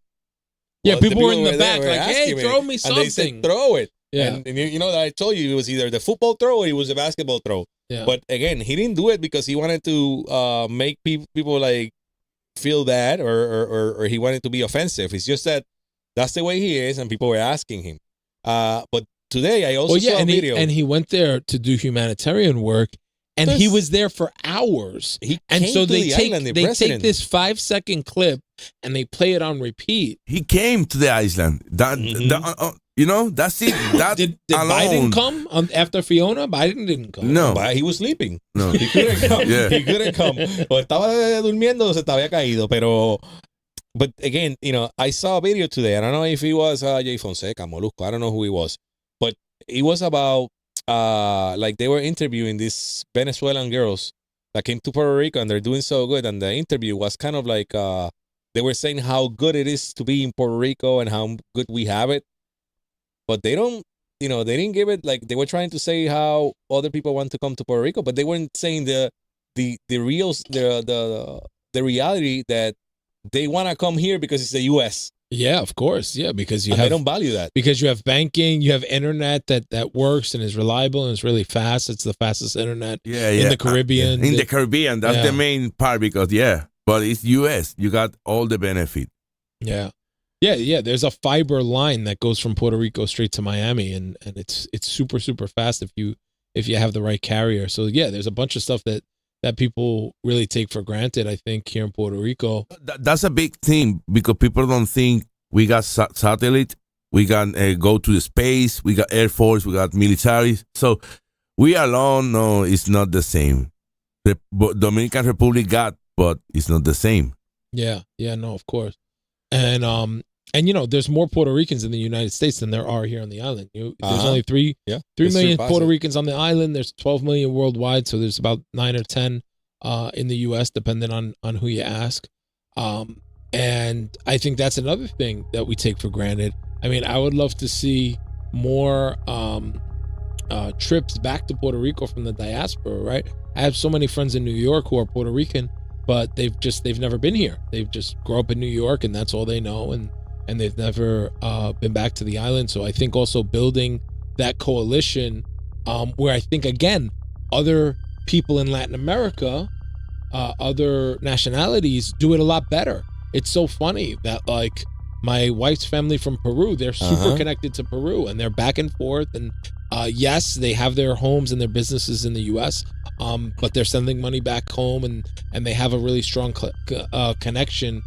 Yeah, Well, people were in the there back were like, hey, asking throw me And something. they said, throw it. Yeah. And you know that I told you it was either the football throw or it was a basketball throw. Yeah. But again, he didn't do it because he wanted to make people like feel bad or he wanted to be offensive. It's just that that's the way he is and people were asking him. But today I also saw a video. And he went there to do humanitarian work. And he was there for hours. They take this 5-second clip and they play it on repeat. He came to the island. That's it. That Did alone. Biden come after Fiona? Biden didn't come. No. But he was sleeping. No. He couldn't come. Yeah. He couldn't come. O estaba durmiendo o se había caído. But again, I saw a video today. I don't know if it was Jay Fonseca, Molusco. I don't know who he was. But it was about like they were interviewing these Venezuelan girls that came to Puerto Rico and they're doing so good. And the interview was kind of like they were saying how good it is to be in Puerto Rico and how good we have it. But they don't, they didn't give it like they were trying to say how other people want to come to Puerto Rico, but they weren't saying the reality that they want to come here because it's the U.S. Yeah, of course. Yeah, because they don't value that. Because you have banking, you have internet that works and is reliable and is really fast. It's the fastest internet in the Caribbean. In the Caribbean, that's the main part because, but it's U.S. You got all the benefit. Yeah. Yeah. There's a fiber line that goes from Puerto Rico straight to Miami, and it's super, super fast if you have the right carrier. So, yeah, there's a bunch of stuff that people really take for granted, I think, here in Puerto Rico. That's a big thing because people don't think we got satellite, we can go to the space, we got Air Force, we got military. So we alone, no, it's not the same. Dominican Republic got, but it's not the same. Yeah, no, of course. And there's more Puerto Ricans in the United States than there are here on the island. There's only 3 million Puerto Ricans on the island. There's 12 million worldwide, so there's about 9 or 10 in the U.S., depending on who you ask. And I think that's another thing that we take for granted. I mean, I would love to see more trips back to Puerto Rico from the diaspora, right? I have so many friends in New York who are Puerto Rican, but they've never been here. They've just grown up in New York and that's all they know. And they've never been back to the island. So I think also building that coalition where I think, again, other people in Latin America, other nationalities do it a lot better. It's so funny that like my wife's family from Peru, they're super connected to Peru and they're back and forth. And yes, they have their homes and their businesses in the U.S., but they're sending money back home and they have a really strong connection.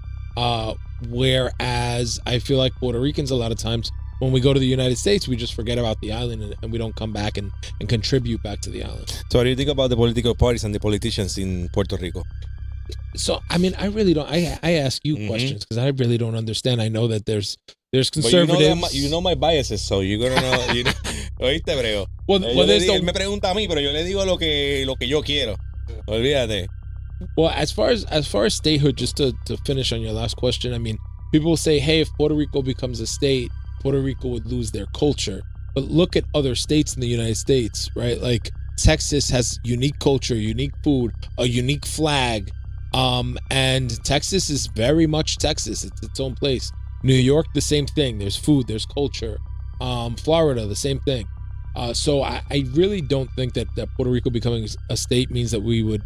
Whereas I feel like Puerto Ricans, a lot of times when we go to the United States, we just forget about the island and we don't come back and contribute back to the island. So what do you think about the political parties and the politicians in Puerto Rico? So, I mean, I really don't, I ask you questions because I really don't understand. I know that there's conservatives. But you know my biases, so you're going to know. ¿Oíste, Breo? Él me pregunta a mí, pero yo le digo lo que yo quiero. Olvídate. Well, as far as statehood, just to finish on your last question, I mean, people will say, hey, if Puerto Rico becomes a state, Puerto Rico would lose their culture. But look at other states in the United States, right? Like Texas has unique culture, unique food, a unique flag. And Texas is very much Texas. It's its own place. New York, the same thing. There's food, there's culture. Florida, the same thing. So I really don't think that Puerto Rico becoming a state means that we would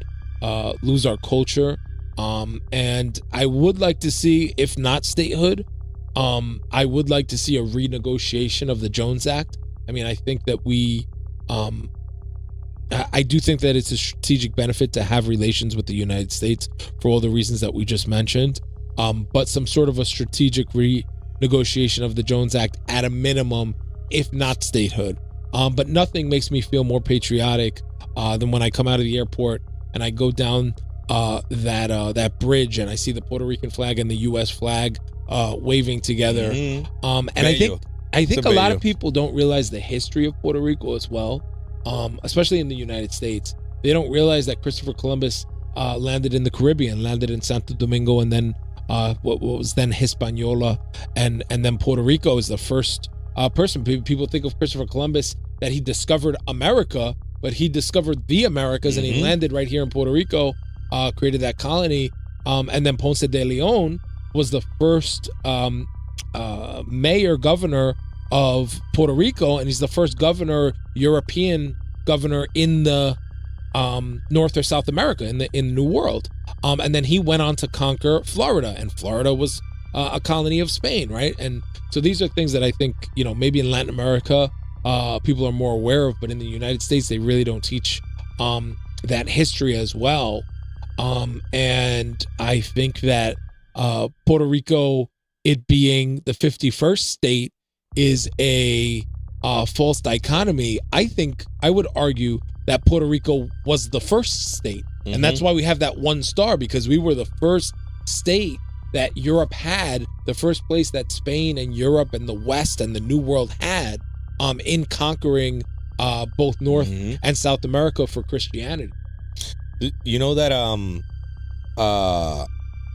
lose our culture. And I would like to see, if not statehood, I would like to see a renegotiation of the Jones Act. I mean, I think that I do think that it's a strategic benefit to have relations with the United States for all the reasons that we just mentioned. But some sort of a strategic renegotiation of the Jones Act at a minimum, if not statehood. But nothing makes me feel more patriotic than when I come out of the airport and I go down that bridge and I see the Puerto Rican flag and the U.S. flag waving together. And I think a lot of people don't realize the history of Puerto Rico as well, especially in the United States. They don't realize that Christopher Columbus landed in the Caribbean, landed in Santo Domingo, and then what was then Hispaniola, and then Puerto Rico is the first person. People think of Christopher Columbus that he discovered America, but he discovered the Americas and he landed right here in Puerto Rico, created that colony. And then Ponce de Leon was the first mayor governor of Puerto Rico, and he's the first European governor in the North or South America, in the New World. And then he went on to conquer Florida, and Florida was a colony of Spain, right? And so these are things that I think, maybe in Latin America, people are more aware of, but in the United States, they really don't teach that history as well. And I think that Puerto Rico, it being the 51st state, is a false dichotomy. I think I would argue that Puerto Rico was the first state. And that's why we have that 1 star, because we were the first state that Europe had, the first place that Spain and Europe and the West and the New World had in conquering both North and South America for Christianity. You know that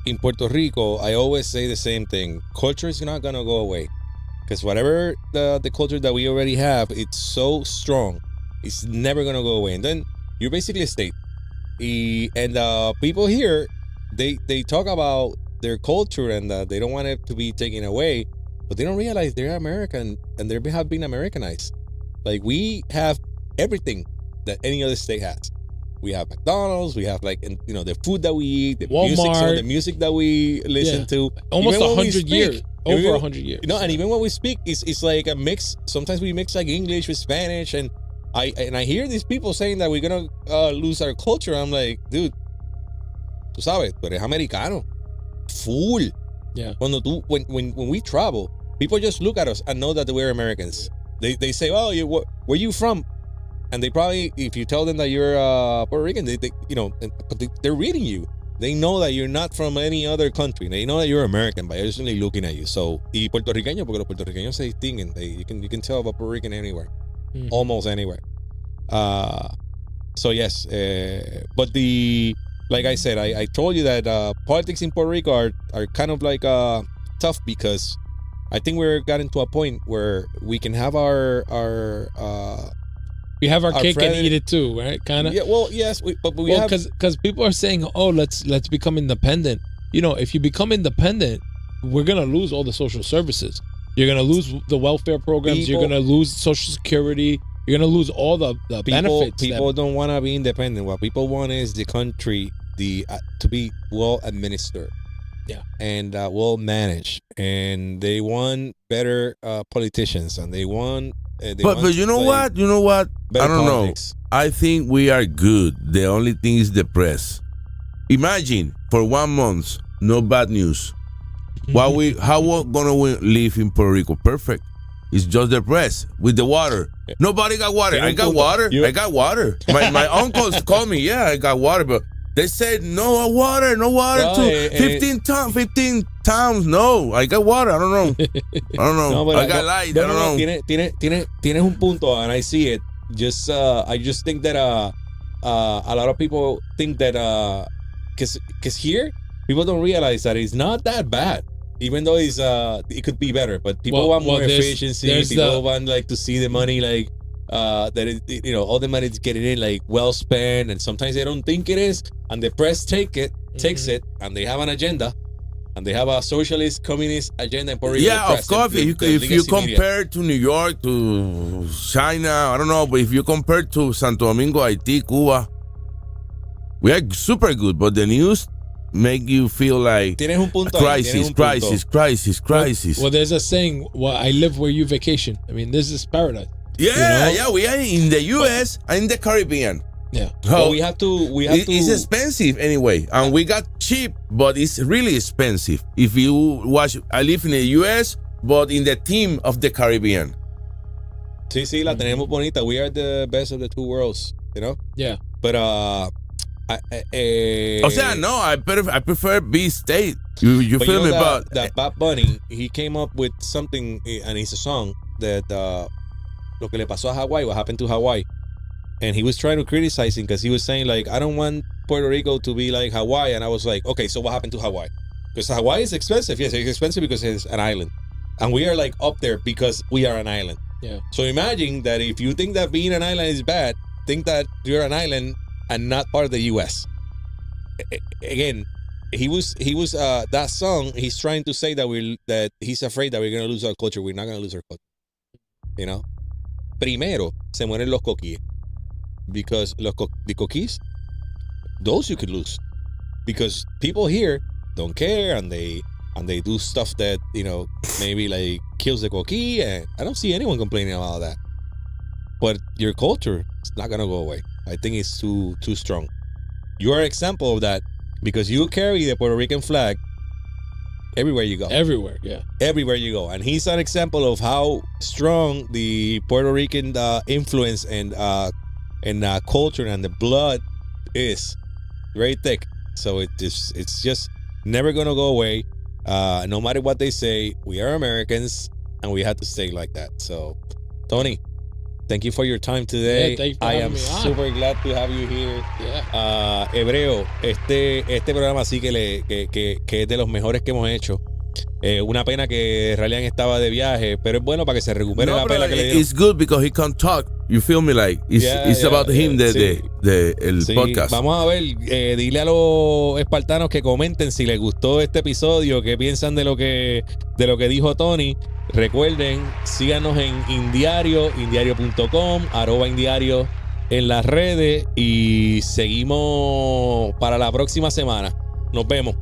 in Puerto Rico, I always say the same thing. Culture is not going to go away, because whatever the culture that we already have, it's so strong. It's never going to go away. And then you're basically a state. And people here, they talk about their culture and they don't want it to be taken away, but they don't realize they're American and they have been Americanized. Like, we have everything that any other state has. We have McDonald's, we have the food that we eat, the Walmart, music, some of the music that we listen to. Almost 100 years. Over 100 years. And even when we speak, it's like a mix. Sometimes we mix like English with Spanish, and I hear these people saying that we're gonna lose our culture. I'm like, dude, tú sabes, tú eres americano, full. Yeah. When we travel, people just look at us and know that we're Americans. They say, oh, where you from? And they probably, if you tell them that you're Puerto Rican, they're reading you. They know that you're not from any other country. They know that you're American by just looking at you. So, y puertorriqueño, porque los puertorriqueños se distinguen. You can tell about Puerto Rican anywhere, almost anywhere. So yes, but like I said, I told you that politics in Puerto Rico are kind of like tough, because I think we're gotten to a point where we can have our we have our cake and eat it too, right? Kind of. Yeah. Well, yes, but we have, because people are saying, oh, let's become independent. If you become independent, we're gonna lose all the social services. You're gonna lose the welfare programs. You're gonna lose Social Security. You're gonna lose all the benefits. People don't want to be independent. What people want is the country to be well administered. Yeah. And well managed, and they want better politicians, and they want. But you know what? I don't politics. know. I think we are good. The only thing is the press. Imagine for 1 month, no bad news. How we gonna live in Puerto Rico? Perfect. It's just the press with the water. Nobody got water. I got water. I got water. My uncles called me. Yeah, I got water, but they said no water. No, 15 towns. No, I got water. I don't know. No, I got light. I don't know. Tienes un punto, and I see it. I just think that a lot of people think that because here people don't realize that it's not that bad. Even though it could be better, but people want more efficiency. People want to see the money that all the money is getting in well spent, and sometimes they don't think it is, and the press takes it, and they have an agenda, and they have a socialist, communist agenda in Puerto Rico. Yeah, of course. If you compare to New York, to China, I don't know, but if you compare to Santo Domingo, Haiti, Cuba, we are super good, but the news make you feel like crisis. Well, there's a saying, I live where you vacation. I mean, this is paradise. Yeah, we are in the U.S. and in the Caribbean. Yeah. So we have to. It's expensive anyway, and we got cheap, but it's really expensive. If you watch, I live in the U.S., but in the theme of the Caribbean. Sí, la tenemos bonita. We are the best of the two worlds, Yeah. But no, I prefer B-State. You feel me? But that Bad Bunny, he came up with something, and it's a song that lo que le pasó a Hawaii, what happened to Hawaii, and he was trying to criticize him because he was saying I don't want Puerto Rico to be like Hawaii, and I was like, okay, so what happened to Hawaii? Because Hawaii is expensive. Yes, it's expensive because it's an island, and we are up there because we are an island. Yeah. So imagine that if you think that being an island is bad, think that you're an island and not part of the U.S. Again, he was that song. He's trying to say that he's afraid that we're gonna lose our culture. We're not gonna lose our culture. You know. Primero se mueren los coquíes because the coquíes, those you could lose because people here don't care and they do stuff that maybe like kills the coquí, and I don't see anyone complaining about that. But your culture is not gonna go away. I think it's too strong. You are an example of that because you carry the Puerto Rican flag everywhere you go. Everywhere, yeah. Everywhere you go. And he's an example of how strong the Puerto Rican influence and culture and the blood is. Very thick. So it's just never going to go away. No matter what they say, we are Americans and we have to stay like that. So, Tony, thank you for your time today. Yeah, thank you for I having am me on. super glad to have you here. Yeah. Hebreo, este programa sí que es de los mejores que hemos hecho. Una pena que Ralian estaba de viaje, pero es bueno para que se recupere la pela que le dio. It's good because he can talk. You feel me? Like it's about him el podcast. Vamos a ver, dile a los espartanos que comenten si les gustó este episodio, qué piensan de lo que dijo Tony. Recuerden, síganos en Indiario, indiario.com, @indiario en las redes y seguimos para la próxima semana. Nos vemos.